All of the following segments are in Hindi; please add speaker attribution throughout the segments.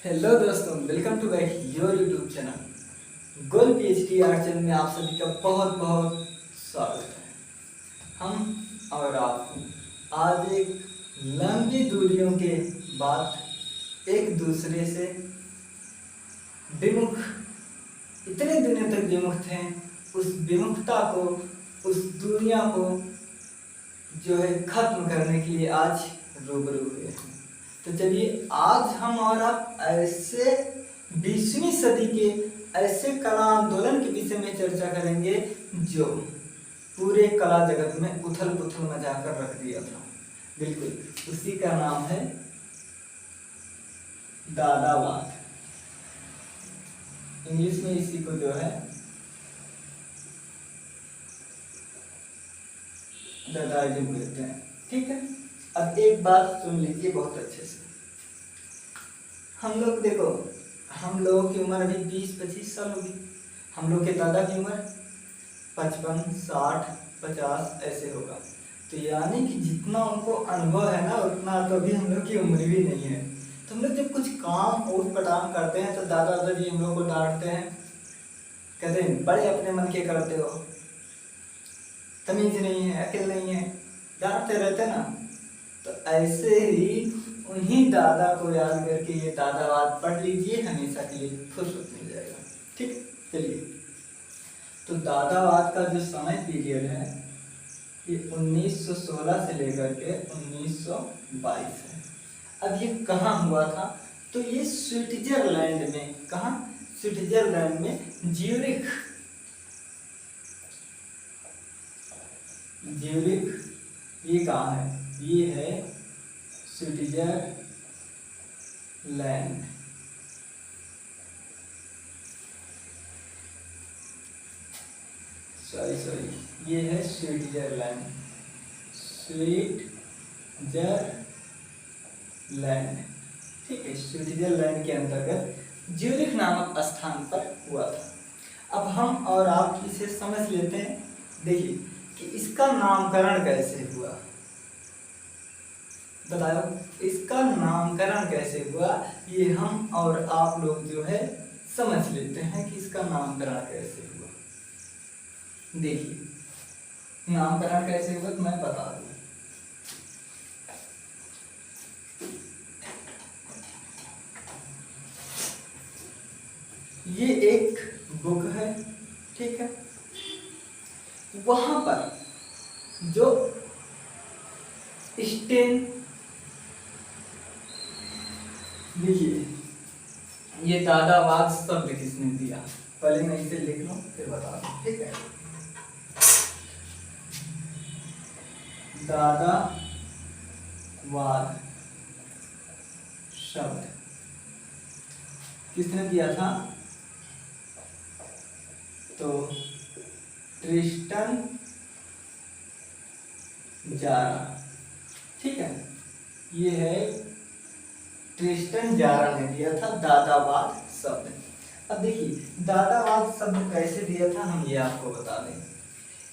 Speaker 1: हेलो दोस्तों, welcome to back your YouTube channel goal PhD art channel में आप सभी का बहुत बहुत स्वागत है। हम और आप आज एक लंबी दूरियों के बाद एक दूसरे से विमुख, इतने दिनों तक विमुख थे, उस विमुखता को, उस दुनिया को जो है खत्म करने के लिए आज रूबरू हुए हैं। तो चलिए आज हम और आप ऐसे 20वीं सदी के ऐसे कला आंदोलन के विषय में चर्चा करेंगे जो पूरे कला जगत में उथल पुथल मचा कर रख दिया था। बिल्कुल उसी का नाम है दादावाद। इंग्लिश में इसी को जो है दादाइज्म कहते हैं। ठीक है, अब एक बात सुन लीजिए बहुत अच्छे से। हम लोग देखो, हम लोगों की उम्र अभी 20-25 साल होगी। हम लोग के दादा की उम्र 55, 60, 50 ऐसे होगा। तो यानी कि जितना उनको अनुभव है ना, उतना तो अभी हम लोग की उम्र भी नहीं है। तो हम लोग जब कुछ काम ऊट पटांग करते हैं तो दादा दादी हम लोग को डांटते हैं, कहते हैं बड़े अपने मन के करते हो, तमीज नहीं है, अकल नहीं है, डांटते रहते ना। तो ऐसे ही उन्हीं दादा को याद करके ये दादावाद पढ़ लीजिए, हमेशा के लिए फुर्सत मिल जाएगा। ठीक, चलिए। तो दादावाद का जो समय पीरियड है ये 1916 से लेकर के 1922 है। अब ये कहाँ हुआ था? तो ये स्विट्जरलैंड में, कहाँ? स्विट्जरलैंड में ज्यूरिख ये कहाँ है? ये है स्विट्जरलैंड। सॉरी, ये है स्विट्जरलैंड। ठीक है, स्विट्जरलैंड के अंतर्गत ज्यूरिख नामक स्थान पर हुआ था। अब हम और आप इसे समझ लेते हैं। देखिए कि इसका नामकरण कैसे हुआ, बताओ इसका नामकरण कैसे हुआ, ये हम और आप लोग जो है समझ लेते हैं कि इसका नामकरण कैसे हुआ। देखिए नामकरण कैसे हुआ तो मैं बता दूं। ये एक बुक है, ठीक है। वहां पर जो स्टेन, देखिए ये दादावाद शब्द किसने दिया, पहले मैं इसे लिख लूं फिर बता दूं। ठीक है, दादावाद शब्द किसने दिया था? तो ट्रिस्टन जारा। ठीक है, ये है ट्रिस्टन जारा ने दिया था दादावाद शब्द। अब देखिए दादावाद शब्द कैसे दिया था हम ये आपको बता दें।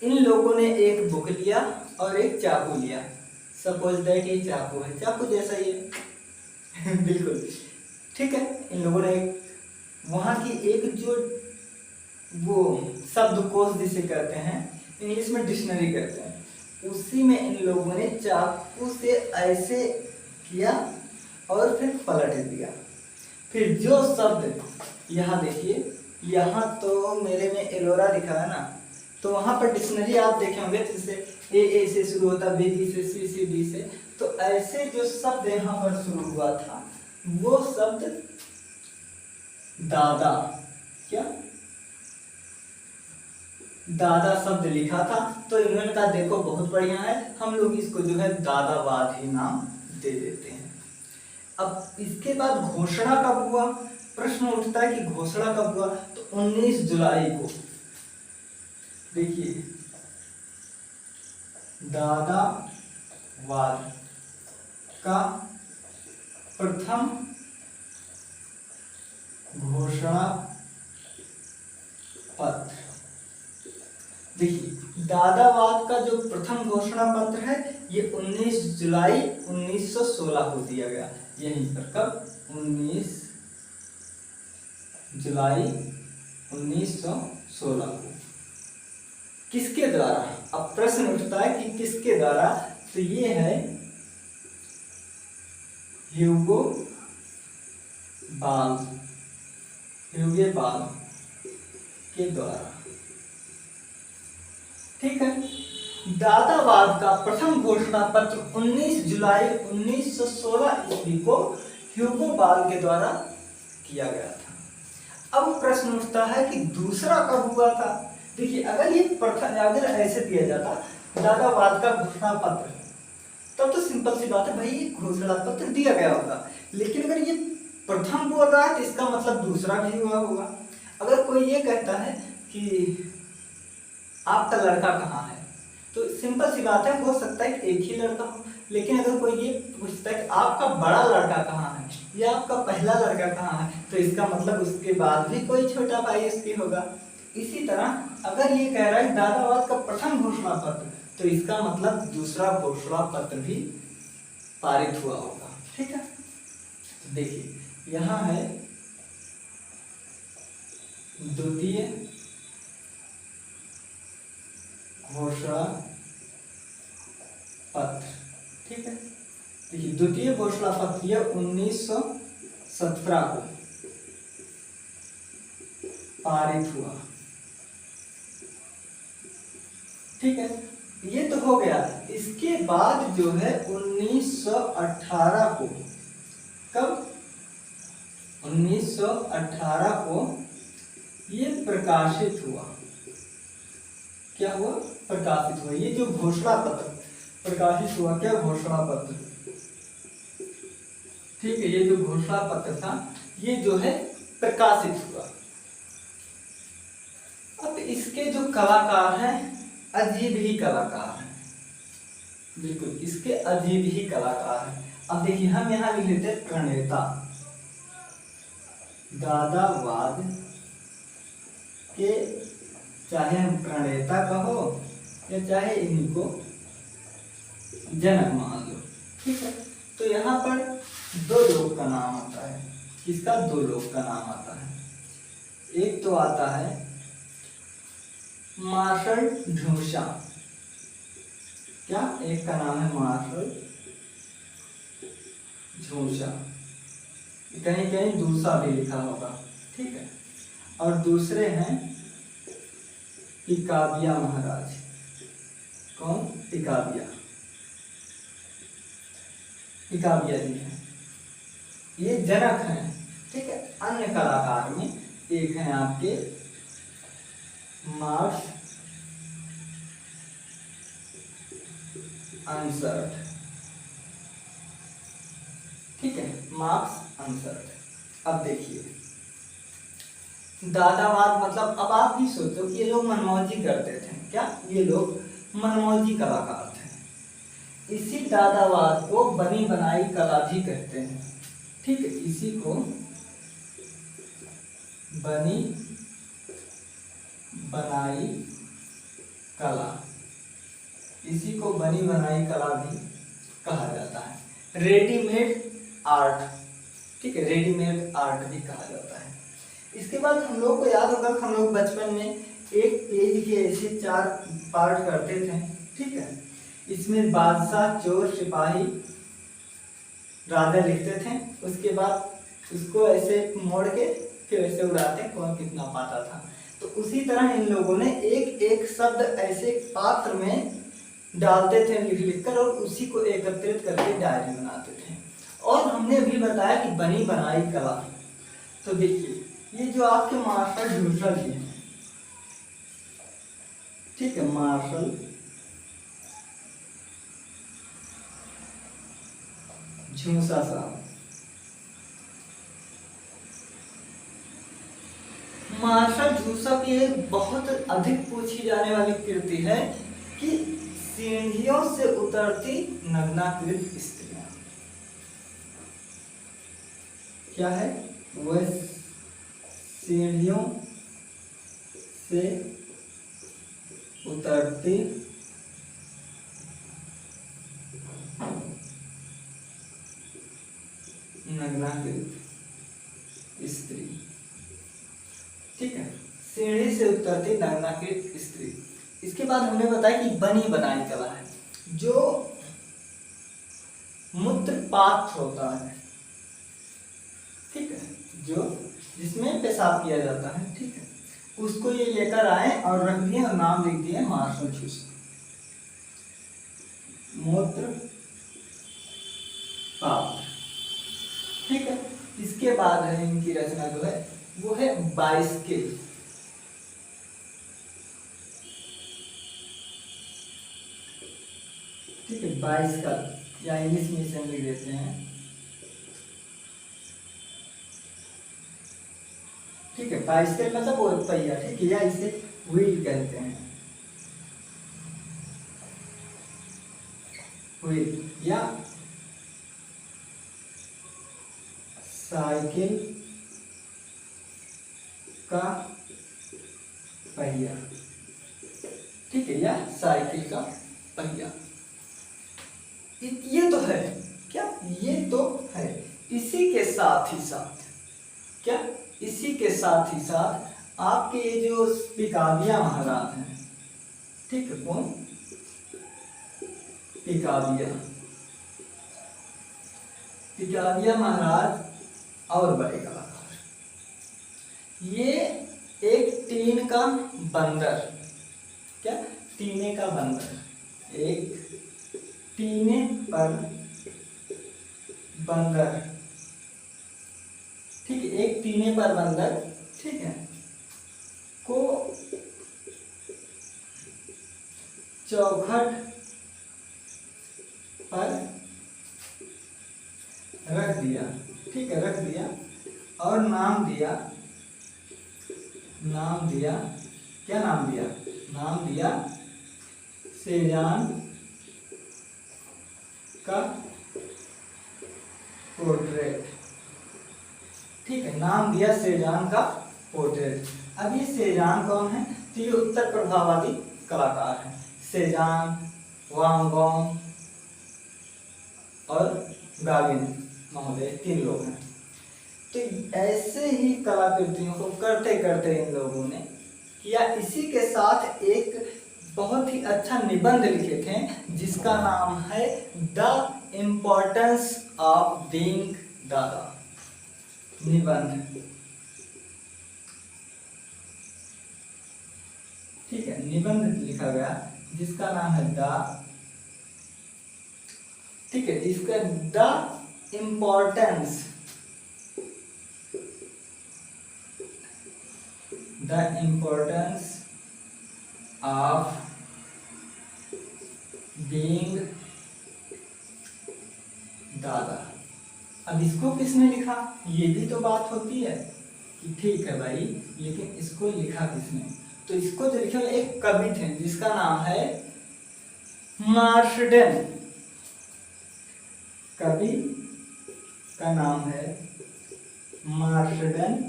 Speaker 1: इन लोगों ने एक बुक लिया और एक चाकू लिया। सपोज दैट ये चाकू है, चाकू जैसा ये बिल्कुल ठीक है। इन लोगों ने वहां की एक जो वो शब्दकोश जिसे कहते हैं, इंग्लिश में डिक्शनरी कहते हैं, उसी में इन लोगों ने चाकू से ऐसे किया और फिर पलट दिया। फिर जो शब्द यहाँ देखिए, यहाँ तो मेरे में एलोरा लिखा है ना, तो वहां पर डिक्शनरी आप देखे होंगे जैसे ए से शुरू होता, बी से, सी डी से, तो ऐसे जो शब्द यहाँ पर शुरू हुआ था वो शब्द दादा, क्या दादा शब्द लिखा था। तो इन्होंने कहा देखो बहुत बढ़िया है, हम लोग इसको जो है दादावाद ही नाम दे देते हैं। अब इसके बाद घोषणा कब हुआ? प्रश्न उठता है कि घोषणा कब हुआ? तो 19 जुलाई को देखिए दादावाद का प्रथम घोषणा पत्र। देखिए दादावाद का जो प्रथम घोषणा पत्र है ये 19 जुलाई 1916 को दिया गया। यहीं पर कब? 19 जुलाई 1916 को। किसके द्वारा? अब प्रश्न उठता है कि किसके द्वारा, तो ये है ह्यूगो बॉस के द्वारा। ठीक है। दादावाद का प्रथम घोषणा पत्र 19 जुलाई 1916 ईस्वी को ह्यूगो बॉस के द्वारा किया गया था। अब प्रश्न उठता है कि दूसरा कब हुआ था। देखिए, अगर ये प्रथम, अगर ऐसे दिया जाता दादावाद का घोषणा पत्र, तब तो सिंपल सी बात है भाई, ये घोषणा पत्र दिया गया होगा। लेकिन अगर ये प्रथम बोल रहा है तो इसका मतलब दूसरा भी हुआ होगा। अगर कोई ये कहता है कि आपका लड़का कहाँ है, तो सिंपल सी बात है, हो सकता है कि एक ही लड़का हो। लेकिन अगर कोई ये पूछता है कि आपका बड़ा लड़का कहाँ है या आपका पहला लड़का कहाँ है, तो इसका मतलब उसके बाद भी कोई छोटा भाई उसकी होगा। इसी तरह अगर ये कह रहा है दादावाद का प्रथम घोषणा पत्र, तो इसका मतलब दूसरा घोषणा पत्र भी पारित हुआ होगा। ठीक है। तो देखिए, यहाँ है द्वितीय घोषणा पत्र। ठीक है। देखिए, द्वितीय घोषणा पत्र यह 1917 को पारित हुआ। ठीक है, ये तो हो गया। इसके बाद जो है 1918 को, कब? 1918 को ये प्रकाशित हुआ। क्या हुआ? प्रकाशित हुआ। ये जो घोषणा पत्र प्रकाशित हुआ, क्या घोषणा पत्र, ठीक है, ये जो घोषणा पत्र था ये जो है प्रकाशित हुआ। अब इसके जो कलाकार हैं, अजीब ही कलाकार हैं, बिल्कुल इसके अजीब ही कलाकार हैं। अब देखिए, हम यहाँ लिख लेते हैं प्रणेता दादावाद के, चाहे हम प्रणेता कहो या चाहे इनको जनक मान लो। ठीक है। तो यहाँ पर दो लोग का नाम आता है। किसका? दो लोग का नाम आता है। एक तो आता है मार्शल ढूंढसा। क्या? एक का नाम है मार्शल ढूंढसा, कहीं कहीं दूसरा भी लिखा होगा। ठीक है। और दूसरे हैं पिकाबिया महाराज। कौन? पिकाबिया जी हैं, ये जनक हैं। ठीक है। अन्य कलाकार में एक हैं आपके मार्क्स अनसर्ट। ठीक है, मार्क्स अनसर्ट। अब देखिए, दादावाद मतलब, अब आप भी सोचो कि ये लोग मनमौजी करते थे। क्या? ये लोग मनमौजी कलाकार थे। इसी दादावाद को बनी बनाई कला भी कहते हैं। ठीक है, इसी को बनी बनाई कला, इसी को बनी बनाई कला भी कहा जाता है। रेडीमेड आर्ट, ठीक है, रेडीमेड आर्ट भी कहा जाता है। इसके बाद हम लोग को याद होगा, हम लोग बचपन में एक पेज के ऐसे 4 पार्ट करते थे। ठीक है, इसमें बादशाह, चोर, सिपाही, राजा लिखते थे। उसके बाद उसको ऐसे मोड़ के फिर ऐसे उड़ाते, कौन कितना पाता था। तो उसी तरह इन लोगों ने एक एक शब्द ऐसे पात्र में डालते थे लिख लिख कर, और उसी को एकत्रित करके डायरी बनाते थे। और हमने भी बताया कि बनी बनाई कला। तो देखिए, ये जो आपके मार्शल ढूंढसा जी हैं, ठीक है, मार्शल झूसा साहब। मार्शल झूसा की एक बहुत अधिक पूछी जाने वाली कृति है कि सीढ़ियों से उतरती नग्नाकृत स्त्रियां। क्या है वह? सीढ़ियों से उतरती, नग्नाकृत स्त्री। ठीक है, सीढ़ी से उतरती नग्नाकृत स्त्री। इसके बाद हमने बताया कि बनी बनाई कला है, जो मूत्रपात होता है, ठीक है, जो जिसमें पेशाब किया जाता है, ठीक है, उसको ये लेकर आए और रख दिए और नाम लिख दिए मार्शल जूस, मूत्र पात, ठीक है। इसके बाद है इनकी रचना जो है वो है बाइस्किल, ठीक है, बाइस्कल या इंग्लिश में इसे लिख देते हैं, ठीक है। बाइस्कल मतलब वो पहिया, ठीक है, या इसे व्हील कहते हैं, व्हील या साइकिल का पहिया, ठीक है, या साइकिल का पहिया। ये तो है क्या, ये तो है। इसी के साथ ही साथ क्या, इसी के साथ ही साथ आपके ये जो पिकाबिया महाराज हैं, ठीक है, कौन, पिकाबिया, पिकाबिया महाराज और बड़े कलाकार, ये एक टीन का बंदर, क्या, टीने का बंदर, एक टीने पर बंदर, ठीक है, एक टीने पर बंदर, ठीक है, को चौखट पर रख दिया, ठीक है, रख दिया और नाम दिया, नाम दिया, क्या नाम दिया, नाम दिया सेजान का पोर्ट्रेट, ठीक है, नाम दिया सेजान का पोर्ट्रेट। अब ये सेजान कौन है, तो ये उत्तर प्रभाववादी कलाकार हैं, सेजान, वांग गॉन्ग और गाविन महोदय, 3 लोग हैं। तो ऐसे ही कलाकृतियों को करते करते इन लोगों ने किया। इसी के साथ एक बहुत ही अच्छा निबंध लिखे थे जिसका नाम है द इम्पोर्टेंस ऑफ बीइंग दादा, निबंध, ठीक है, निबंध लिखा गया जिसका नाम है ठीक है, इसका the importance, the importance of being दादा। अब इसको किसने लिखा, ये भी तो बात होती है कि ठीक है भाई, लेकिन इसको लिखा किसने, तो इसको जो लिखे एक कवि थे जिसका नाम है मार्शडेन, कवि का नाम है मार्शडेन,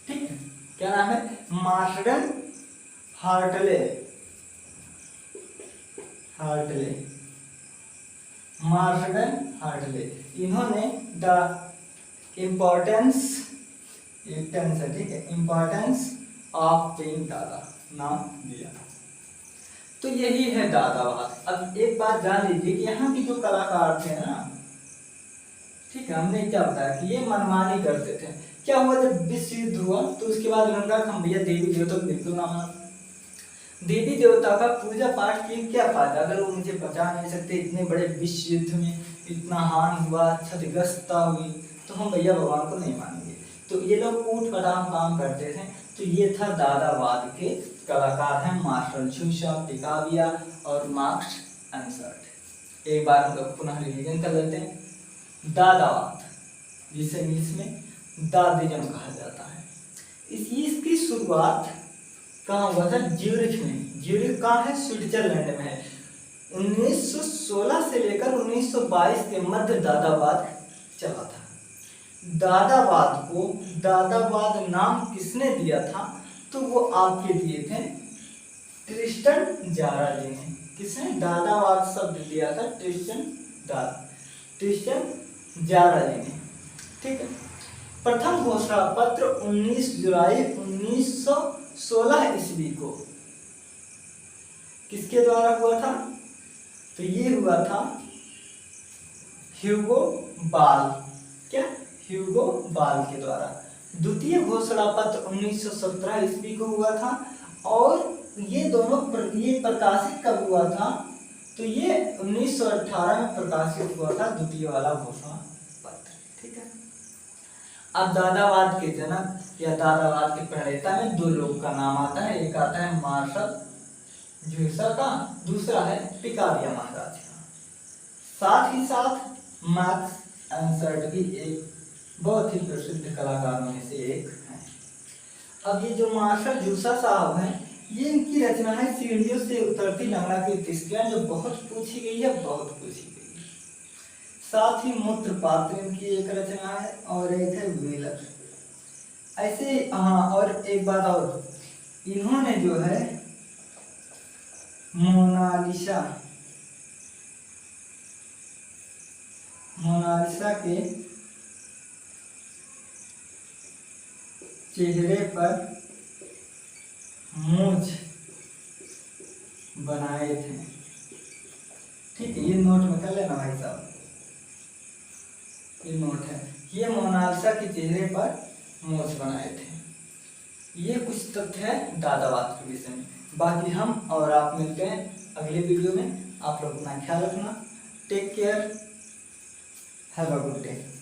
Speaker 1: ठीक है, क्या नाम है, मार्शडेन हार्टले, हार्टले, मार्शडेन हार्टले। इन्होंने द इम्पोर्टेंस, ठीक है, इम्पोर्टेंस ऑफ बीइंग दादा नाम दिया। तो यही है दादावाद। अब एक बात जान लीजिए कि यहाँ के जो कलाकार थे ना, ठीक है, हमने क्या बताया कि ये मनमानी करते थे। क्या हुआ, जब विश्व युद्ध हुआ तो उसके बाद उन्होंने कहा हम भैया देवी देवता को बिल्कुल ना मानो, देवी देवता का पूजा पाठ की क्या फायदा अगर वो मुझे बचा नहीं सकते, इतने बड़े विश्व युद्ध में इतना हानि हुआ, क्षतिग्रस्तता हुई, तो हम भैया भगवान को नहीं मानेंगे। तो ये लोग ऊट पटांग काम करते थे। तो ये था दादावाद के कलाकार हैं मार्शल जूसा, पिकाबिया और मार्क्स एंसर्ट। एक बार हम लोग पुनः रिवीजन कर लेते हैं। दादावाद जिसे इंग्लिश में दादिज्म कहा जाता है, इसकी शुरुआत कहाँ हुआ था, ज्यूरिख में। ज्यूरिख कहाँ है, स्विट्जरलैंड में है। 1916 से लेकर 1922 के मध्य दादावाद चला था। दादावाद को दादावाद नाम किसने दिया था, तो वो आपके दिए थे ट्रिस्टन जारा जी ने। किसने दादावाद शब्द दिया था, ट्रिस्टन जारा जी ने, ठीक है। प्रथम घोषणा पत्र 19 जुलाई 1916 ईस्वी को किसके द्वारा हुआ था? तो ये हुआ था ह्यूगो बाल। क्या? ह्यूगो बाल के द्वारा। द्वितीय घोषणा पत्र 1917 ईस्वी को हुआ था और ये दोनों ये प्रकाशित कब हुआ था? तो ये 1918 में प्रकाशित हुआ था द्वितीय वाला घोषणा पत्र। ठीक है। अब दादावाद के जनक या दादावाद के प्रणेता में दो लोग का नाम आता है। एक आता है मार्शल ज्यूसर का, दूसरा है पिकारिया महाराज का। साथ ही साथ मैक्स एंसर्ट भी एक बहुत ही प्रसिद्ध कलाकारों में से एक है। अब ये जो मार्शल ज्यूसर साहब हैं, ये इनकी रचना है सीढ़ियों से उतरती नंगा की तिस्तियां, जो बहुत पूछी गई है, बहुत पूछी गई है। साथ ही मूत्र पात्र इनकी एक रचना है और एक है व्हीलर। ऐसे हाँ, और एक बात और, इन्होंने जो है मोनालिसा के चेहरे पर मूंछ बनाए थे। ठीक है, ये नोट में कर लेना भाई साहब, ये नोट है। ये मोनालिसा के चेहरे पर मूंछ बनाए थे। ये कुछ तथ्य है दादावाद के विषय में। बाकी हम और आप मिलते हैं अगले वीडियो में। आप लोग अपना ख्याल रखना। Take care, have a good day.